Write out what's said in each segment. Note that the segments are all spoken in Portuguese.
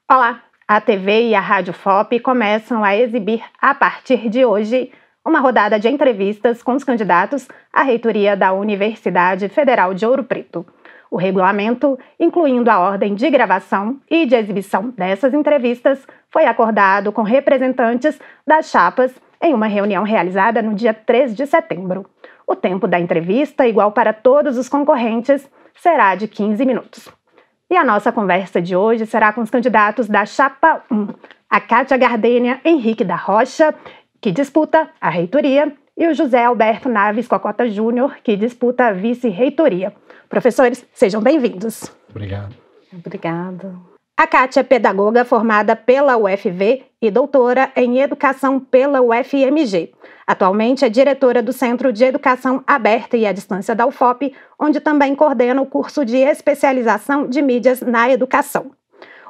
Olá! A TV e a Rádio FOP começam a exibir, a partir de hoje, uma rodada de entrevistas com os candidatos à reitoria da Universidade Federal de Ouro Preto. O regulamento, incluindo a ordem de gravação e de exibição dessas entrevistas, foi acordado com representantes das chapas em uma reunião realizada no dia 3 de setembro. O tempo da entrevista, igual para todos os concorrentes, será de 15 minutos. E a nossa conversa de hoje será com os candidatos da Chapa 1, a Kátia Gardênia Henrique da Rocha, que disputa a reitoria, e o José Alberto Naves Cocota Júnior, que disputa a vice-reitoria. Professores, sejam bem-vindos. Obrigado. Obrigada. A Kátia é pedagoga formada pela UFV e doutora em Educação pela UFMG. Atualmente é diretora do Centro de Educação Aberta e à Distância da UFOP, onde também coordena o curso de especialização de mídias na educação.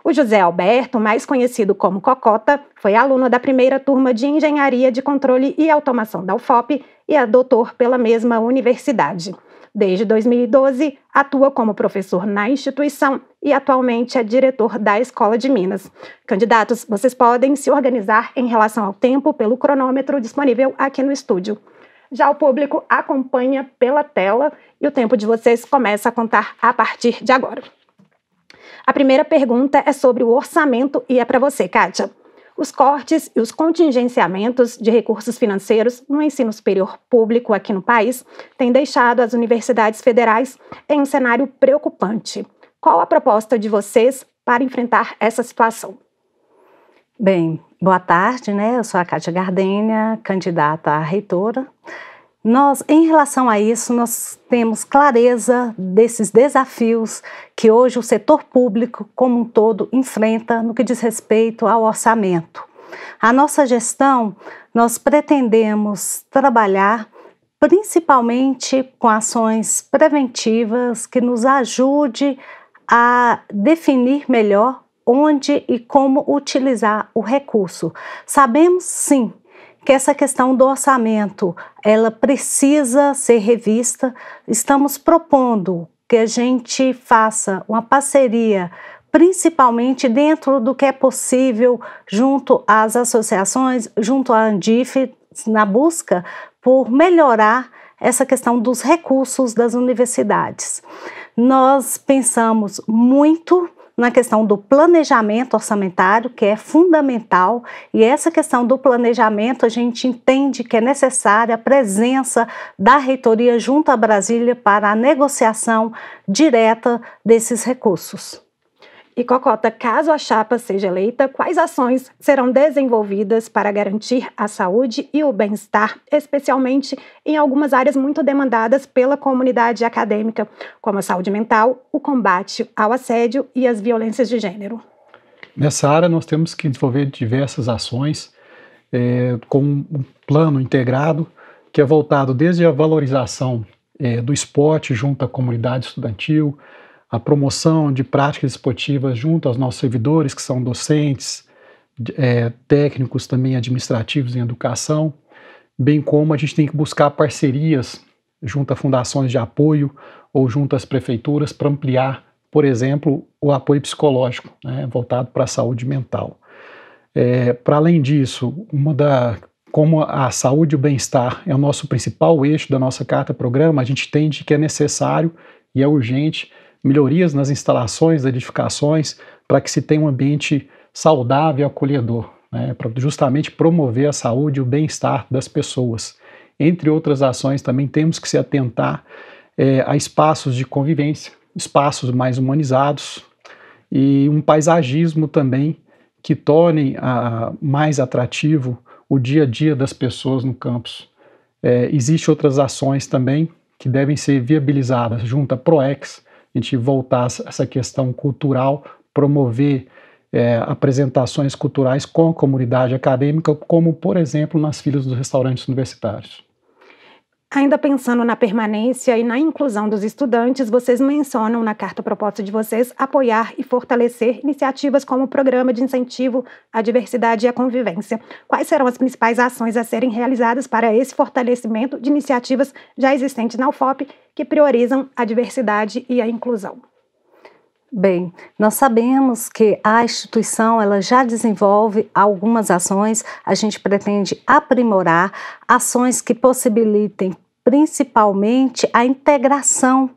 O José Alberto, mais conhecido como Cocota, foi aluno da primeira turma de Engenharia de Controle e Automação da UFOP e é doutor pela mesma universidade. Desde 2012, atua como professor na instituição e atualmente é diretor da Escola de Minas. Candidatos, vocês podem se organizar em relação ao tempo pelo cronômetro disponível aqui no estúdio. Já o público acompanha pela tela e o tempo de vocês começa a contar a partir de agora. A primeira pergunta é sobre o orçamento e é para você, Kátia. Os cortes e os contingenciamentos de recursos financeiros no ensino superior público aqui no país têm deixado as universidades federais em um cenário preocupante. Qual a proposta de vocês para enfrentar essa situação? Bem, boa tarde, Eu sou a Kátia Gardênia, candidata a reitora. Em relação a isso, nós temos clareza desses desafios que hoje o setor público como um todo enfrenta no que diz respeito ao orçamento. A nossa gestão, nós pretendemos trabalhar principalmente com ações preventivas que nos ajude a definir melhor onde e como utilizar o recurso. Sabemos, sim, que essa questão do orçamento, ela precisa ser revista. Estamos propondo que a gente faça uma parceria, principalmente dentro do que é possível, junto às associações, junto à Andif, na busca por melhorar essa questão dos recursos das universidades. Nós pensamos muito na questão do planejamento orçamentário, que é fundamental, e essa questão do planejamento a gente entende que é necessária a presença da reitoria junto à Brasília para a negociação direta desses recursos. E Cocota, caso a chapa seja eleita, quais ações serão desenvolvidas para garantir a saúde e o bem-estar, especialmente em algumas áreas muito demandadas pela comunidade acadêmica, como a saúde mental, o combate ao assédio e as violências de gênero? Nessa área nós temos que desenvolver diversas ações com um plano integrado que é voltado desde a valorização do esporte junto à comunidade estudantil, a promoção de práticas esportivas junto aos nossos servidores, que são docentes, técnicos também administrativos em educação, bem como a gente tem que buscar parcerias junto a fundações de apoio ou junto às prefeituras para ampliar, por exemplo, o apoio psicológico, voltado para a saúde mental. Para além disso, como a saúde e o bem-estar é o nosso principal eixo da nossa carta-programa, a gente entende que é necessário e é urgente melhorias nas instalações, edificações, para que se tenha um ambiente saudável e acolhedor, para justamente promover a saúde e o bem-estar das pessoas. Entre outras ações, também temos que se atentar a espaços de convivência, espaços mais humanizados e um paisagismo também que tornem mais atrativo o dia a dia das pessoas no campus. Existem outras ações também que devem ser viabilizadas junto à PROEX, a gente voltar a essa questão cultural, promover apresentações culturais com a comunidade acadêmica, como, por exemplo, nas filas dos restaurantes universitários. Ainda pensando na permanência e na inclusão dos estudantes, vocês mencionam na carta proposta de vocês apoiar e fortalecer iniciativas como o Programa de Incentivo à Diversidade e à Convivência. Quais serão as principais ações a serem realizadas para esse fortalecimento de iniciativas já existentes na UFOP que priorizam a diversidade e a inclusão? Bem, nós sabemos que a instituição ela já desenvolve algumas ações, a gente pretende aprimorar ações que possibilitem principalmente a integração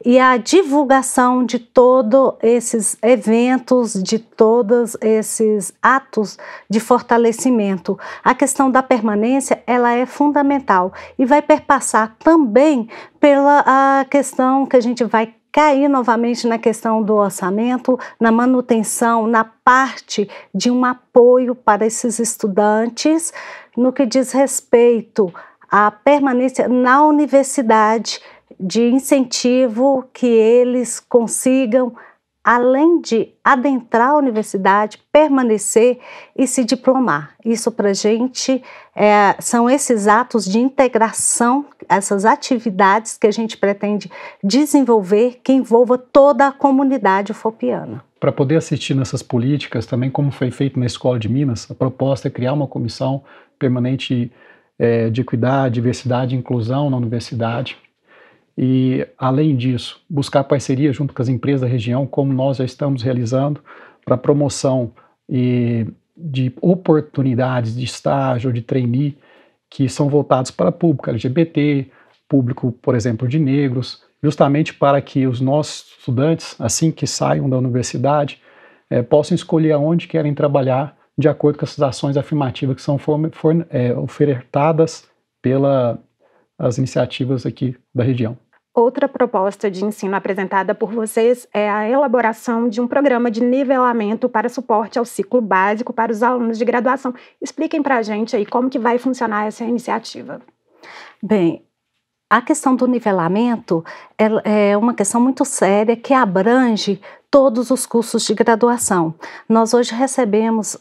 e a divulgação de todos esses eventos, de todos esses atos de fortalecimento. A questão da permanência, ela é fundamental e vai perpassar também pela a questão que a gente vai cair novamente na questão do orçamento, na manutenção, na parte de um apoio para esses estudantes no que diz respeito à permanência na universidade, de incentivo que eles consigam, além de adentrar a universidade, permanecer e se diplomar. Isso para a gente são esses atos de integração, essas atividades que a gente pretende desenvolver que envolva toda a comunidade ufopiana. Para poder assistir nessas políticas, também como foi feito na Escola de Minas, a proposta é criar uma comissão permanente de equidade, diversidade e inclusão na universidade. E, além disso, buscar parceria junto com as empresas da região, como nós já estamos realizando, para promoção de oportunidades de estágio ou de trainee que são voltados para público LGBT, público, por exemplo, de negros, justamente para que os nossos estudantes, assim que saiam da universidade, possam escolher aonde querem trabalhar de acordo com essas ações afirmativas que são ofertadas pelas iniciativas aqui da região. Outra proposta de ensino apresentada por vocês é a elaboração de um programa de nivelamento para suporte ao ciclo básico para os alunos de graduação. Expliquem para a gente aí como que vai funcionar essa iniciativa. Bem, a questão do nivelamento é uma questão muito séria que abrange todos os cursos de graduação. Nós hoje recebemos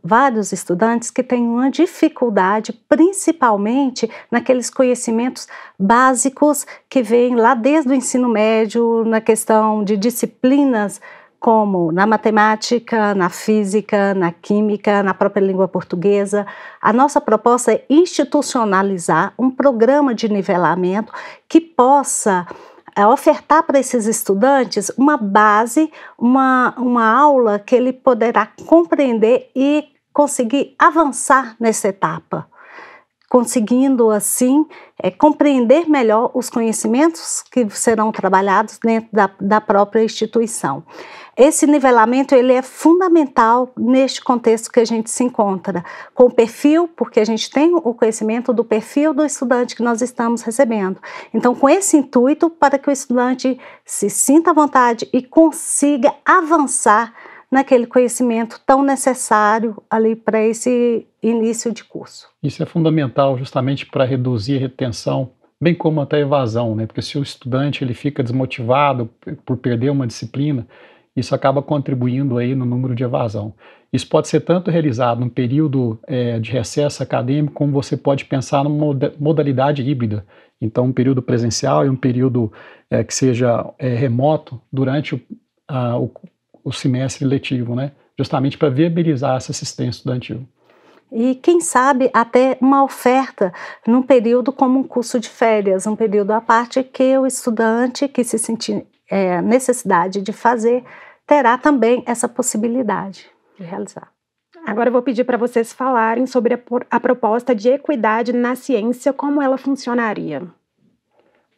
vários estudantes que têm uma dificuldade, principalmente naqueles conhecimentos básicos que vêm lá desde o ensino médio, na questão de disciplinas como na matemática, na física, na química, na própria língua portuguesa. A nossa proposta é institucionalizar um programa de nivelamento que possa ofertar para esses estudantes uma base, uma aula que ele poderá compreender e conseguir avançar nessa etapa, conseguindo assim compreender melhor os conhecimentos que serão trabalhados dentro da própria instituição. Esse nivelamento ele é fundamental neste contexto que a gente se encontra, com o perfil, porque a gente tem o conhecimento do perfil do estudante que nós estamos recebendo. Então, com esse intuito, para que o estudante se sinta à vontade e consiga avançar naquele conhecimento tão necessário ali para esse início de curso. Isso é fundamental justamente para reduzir a retenção, bem como até a evasão, né? Porque se o estudante ele fica desmotivado por perder uma disciplina, isso acaba contribuindo aí no número de evasão. Isso pode ser tanto realizado num período de recesso acadêmico, como você pode pensar numa modalidade híbrida. Então, um período presencial e um período que seja remoto durante o semestre letivo, né? Justamente para viabilizar essa assistência estudantil. E quem sabe até uma oferta num período como um curso de férias, um período à parte que o estudante que se sentir necessidade de fazer, terá também essa possibilidade de realizar. Agora eu vou pedir para vocês falarem sobre a proposta de equidade na ciência, como ela funcionaria.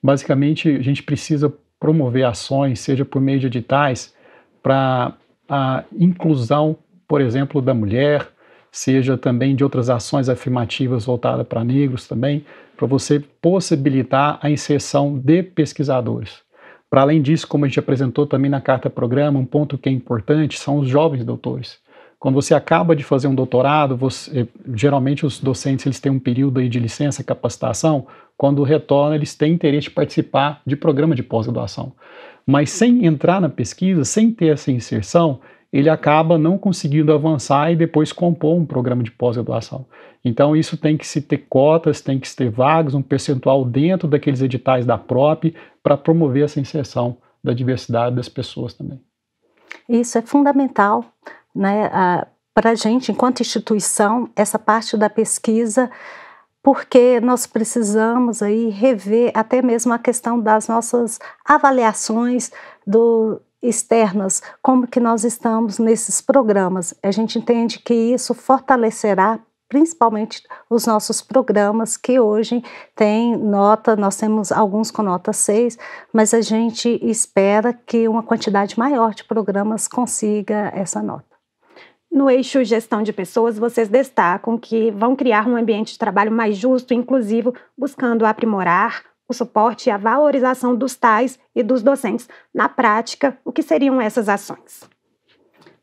Basicamente, a gente precisa promover ações, seja por meio de editais, para a inclusão, por exemplo, da mulher, seja também de outras ações afirmativas voltadas para negros também, para você possibilitar a inserção de pesquisadores. Para além disso, como a gente apresentou também na carta programa, um ponto que é importante são os jovens doutores. Quando você acaba de fazer um doutorado, geralmente os docentes eles têm um período aí de licença e capacitação, quando retornam eles têm interesse de participar de programa de pós-graduação. Mas sem entrar na pesquisa, sem ter essa inserção, ele acaba não conseguindo avançar e depois compor um programa de pós-graduação. Então isso tem que se ter cotas, tem que se ter vagas, um percentual dentro daqueles editais da PROP para promover essa inserção da diversidade das pessoas também. Isso é fundamental, né, para a gente, enquanto instituição, essa parte da pesquisa, porque nós precisamos aí rever até mesmo a questão das nossas avaliações externas, como que nós estamos nesses programas. A gente entende que isso fortalecerá principalmente os nossos programas, que hoje tem nota, nós temos alguns com nota 6, mas a gente espera que uma quantidade maior de programas consiga essa nota. No eixo gestão de pessoas, vocês destacam que vão criar um ambiente de trabalho mais justo e inclusivo, buscando aprimorar o suporte e a valorização dos tais e dos docentes. Na prática, o que seriam essas ações?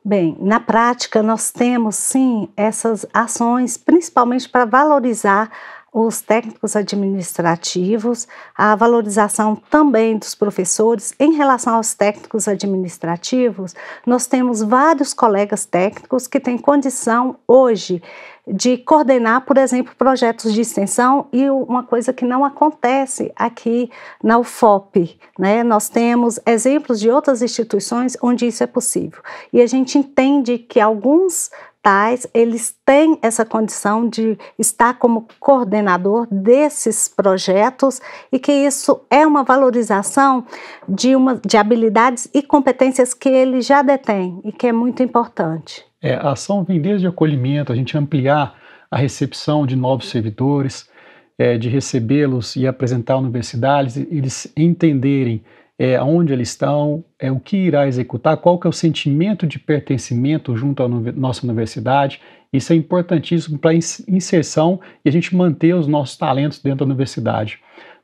Bem, na prática nós temos sim essas ações, principalmente para valorizar os técnicos administrativos, a valorização também dos professores. Em relação aos técnicos administrativos, nós temos vários colegas técnicos que têm condição hoje de coordenar, por exemplo, projetos de extensão, e uma coisa que não acontece aqui na UFOP, né? Nós temos exemplos de outras instituições onde isso é possível. E a gente entende que alguns tais, eles têm essa condição de estar como coordenador desses projetos e que isso é uma valorização de habilidades e competências que ele já detém e que é muito importante. A ação vem desde acolhimento, a gente ampliar a recepção de novos servidores, de recebê-los e apresentar a universidade, eles entenderem onde eles estão, o que irá executar, qual que é o sentimento de pertencimento junto à nossa universidade. Isso é importantíssimo para a inserção e a gente manter os nossos talentos dentro da universidade.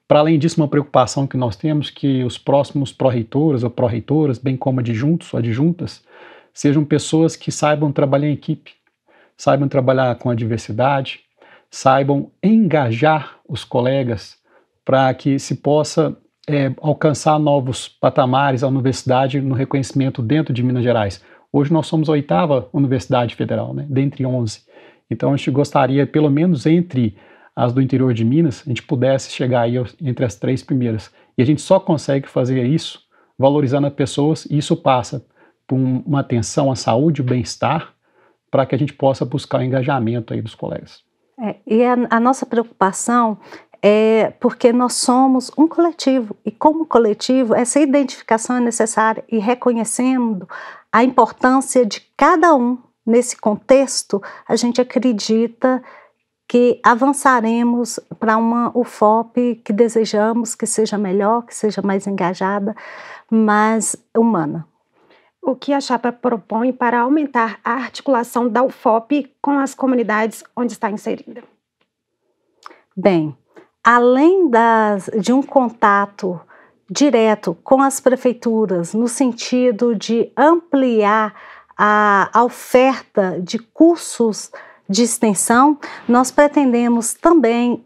Para além disso, uma preocupação que nós temos que os próximos pró-reitores ou pró-reitoras, bem como adjuntos ou adjuntas, sejam pessoas que saibam trabalhar em equipe, saibam trabalhar com a diversidade, saibam engajar os colegas para que se possa alcançar novos patamares a universidade no reconhecimento dentro de Minas Gerais. Hoje nós somos a 8ª universidade federal, né, dentre 11. Então a gente gostaria, pelo menos entre as do interior de Minas, a gente pudesse chegar aí entre as 3 primeiras. E a gente só consegue fazer isso valorizando as pessoas, e isso passa por uma atenção à saúde e bem-estar, para que a gente possa buscar o engajamento aí dos colegas. E a nossa preocupação é porque nós somos um coletivo, e como coletivo, essa identificação é necessária, e reconhecendo a importância de cada um nesse contexto, a gente acredita que avançaremos para uma UFOP que desejamos que seja melhor, que seja mais engajada, mais humana. O que a chapa propõe para aumentar a articulação da UFOP com as comunidades onde está inserida? Bem, além de um contato direto com as prefeituras, no sentido de ampliar a oferta de cursos de extensão, nós pretendemos também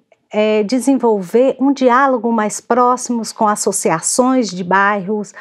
desenvolver um diálogo mais próximo com associações de bairros,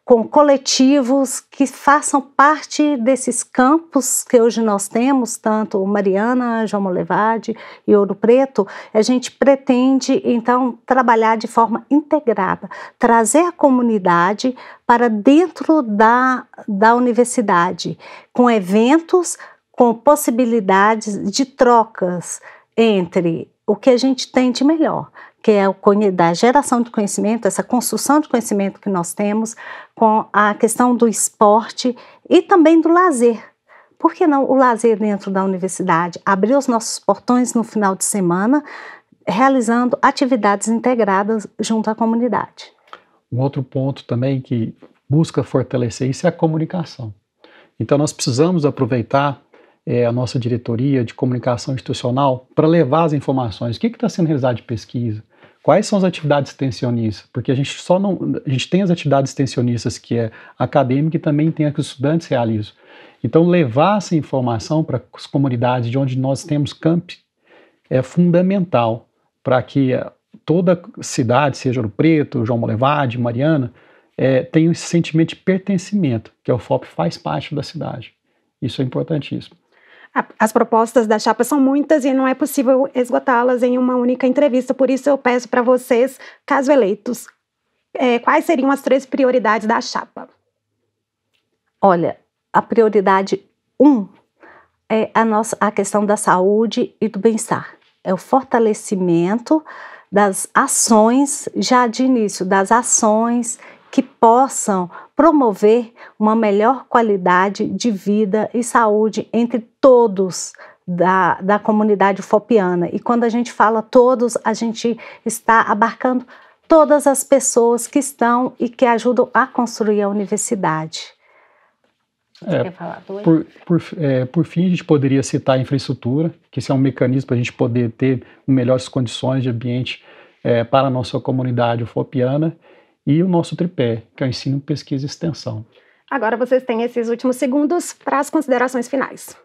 com coletivos que façam parte desses campos que hoje nós temos, tanto Mariana, João Molevade e Ouro Preto. A gente pretende, então, trabalhar de forma integrada, trazer a comunidade para dentro da universidade, com eventos, com possibilidades de trocas entre o que a gente tem de melhor, que é da geração de conhecimento, essa construção de conhecimento que nós temos, com a questão do esporte e também do lazer. Por que não o lazer dentro da universidade? Abrir os nossos portões no final de semana, realizando atividades integradas junto à comunidade. Um outro ponto também que busca fortalecer isso é a comunicação. Então nós precisamos aproveitar a nossa diretoria de comunicação institucional para levar as informações. O que está sendo realizado de pesquisa? Quais são as atividades extensionistas? Porque a gente tem as atividades extensionistas que é acadêmica e também tem as que os estudantes realizam. Então levar essa informação para as comunidades de onde nós temos campi é fundamental para que toda cidade, seja Ouro Preto, João Molevade, Mariana, tenha esse sentimento de pertencimento, que a UFOP faz parte da cidade. Isso é importantíssimo. As propostas da chapa são muitas e não é possível esgotá-las em uma única entrevista, por isso eu peço para vocês, caso eleitos, quais seriam as 3 prioridades da chapa? Olha, a prioridade 1 é a questão da saúde e do bem-estar. É o fortalecimento das ações, já de início, das ações que possam promover uma melhor qualidade de vida e saúde entre todos da comunidade ufopiana. E quando a gente fala todos, a gente está abarcando todas as pessoas que estão e que ajudam a construir a universidade. Você quer falar, por fim, a gente poderia citar a infraestrutura, que isso é um mecanismo para a gente poder ter melhores condições de ambiente para a nossa comunidade ufopiana, e o nosso tripé, que é o ensino, pesquisa e extensão. Agora vocês têm esses últimos segundos para as considerações finais.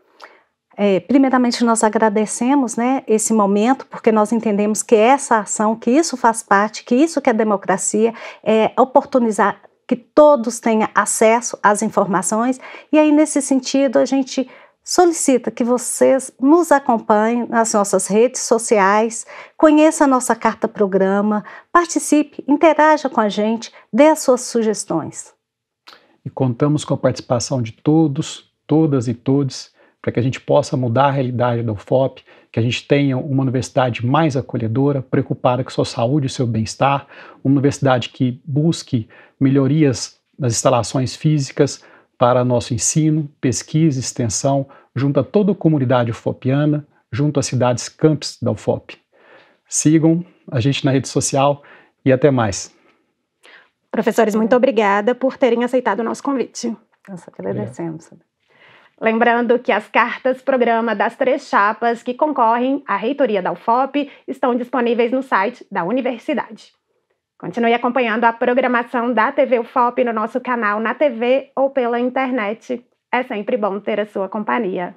Primeiramente, nós agradecemos, né, esse momento, porque nós entendemos que essa ação, que isso faz parte, que isso que é democracia, é oportunizar que todos tenham acesso às informações, e aí nesse sentido a gente solicita que vocês nos acompanhem nas nossas redes sociais, conheça a nossa carta-programa, participe, interaja com a gente, dê as suas sugestões. E contamos com a participação de todos, todas e todes, para que a gente possa mudar a realidade da UFOP, que a gente tenha uma universidade mais acolhedora, preocupada com a sua saúde e seu bem-estar, uma universidade que busque melhorias nas instalações físicas para nosso ensino, pesquisa e extensão, junto a toda a comunidade ufopiana, junto às cidades campus da UFOP. Sigam a gente na rede social e até mais. Professores, muito obrigada por terem aceitado o nosso convite. Nós agradecemos. Lembrando que as cartas-programa das 3 chapas que concorrem à reitoria da UFOP estão disponíveis no site da universidade. Continue acompanhando a programação da TV UFOP no nosso canal na TV ou pela internet. É sempre bom ter a sua companhia.